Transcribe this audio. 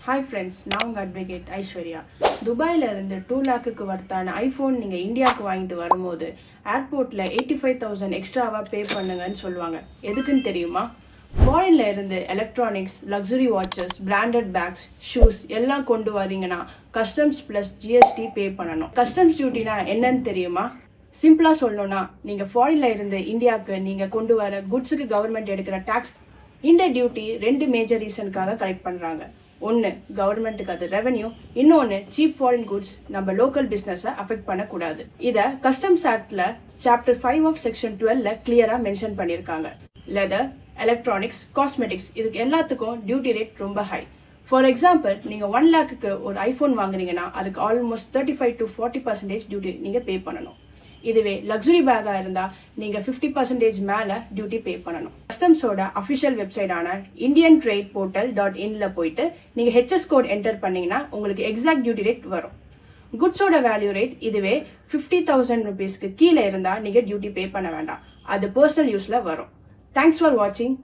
Hi friends, நான் உங்க advocate Aishwarya. துபாயில இருந்து 2 லாக்குக்கு வர்த்தான ஐபோன் நீங்க இந்தியாவுக்கு வாங்கிட்டு வரும்போது ஏர்போர்ட்ல 85,000 எக்ஸ்ட்ராவா பே பண்ணுங்கன்னு சொல்லுவாங்க. எதுக்குன்னு தெரியுமா? ஃபாரின்ல இருந்து electronics, luxury watches, branded bags, shoes எல்லாம் கொண்டு வரீங்கன்னா கஸ்டம்ஸ் பிளஸ் ஜிஎஸ்டி பே பண்ணணும். கஸ்டம்ஸ் டியூட்டினா என்னன்னு தெரியுமா? சிம்பிளா சொல்லணும்னா நீங்க ஃபாரின்ல இருந்து இந்தியாவுக்கு நீங்க கொண்டு வர குட்ஸுக்கு கவர்மெண்ட் எடுக்கிற டாக்ஸ். இந்த டியூட்டி 2 மேஜர் ரீசனுக்காக கலெக்ட் பண்றாங்க. ஒன்று கவர்மெண்ட்டுக்கு அது ரெவன்யூ, இன்னொன்று சீப் ஃபாரின் குட்ஸ் நம்ம லோக்கல் பிஸ்னஸை அஃபெக்ட் பண்ணக்கூடாது. இதை கஸ்டம்ஸ் ஆக்ட்ல சாப்டர் 5 ஆஃப் செக்ஷன் 12ல கிளியரா மென்ஷன் பண்ணியிருக்காங்க. லெதர், எலக்ட்ரானிக்ஸ், காஸ்மெட்டிக்ஸ் இதுக்கு எல்லாத்துக்கும் டியூட்டி ரேட் ரொம்ப ஹை. ஃபார் எக்ஸாம்பிள், நீங்க 1 லாக்குக்கு ஒரு ஐபோன் வாங்குறீங்கன்னா அதுக்கு ஆல்மோஸ்ட் 35 to 40% டியூட்டி நீங்க பே பண்ணணும். இதுவே லக்ஸுரி பேக்கா இருந்தா நீங்க 50% மேல டியூட்டி பே பண்ணணும். கஸ்டம்ஸோட அபிஷியல் வெப்சைட்டான indiantradeportal.in போயிட்டு நீங்க ஹெச்எஸ் கோட் என்டர் பண்ணீங்கன்னா உங்களுக்கு எக்ஸாக்ட் டியூட்டி ரேட் வரும். குட்ஸோட வேல்யூ ரேட் இதுவே 50,000 rupeesக்கு கீழே இருந்தா நீங்க டியூட்டி பே பண்ண வேண்டாம். அது பர்சனல் யூஸ்ல வரும். தேங்க்ஸ் ஃபார் வாட்சிங்.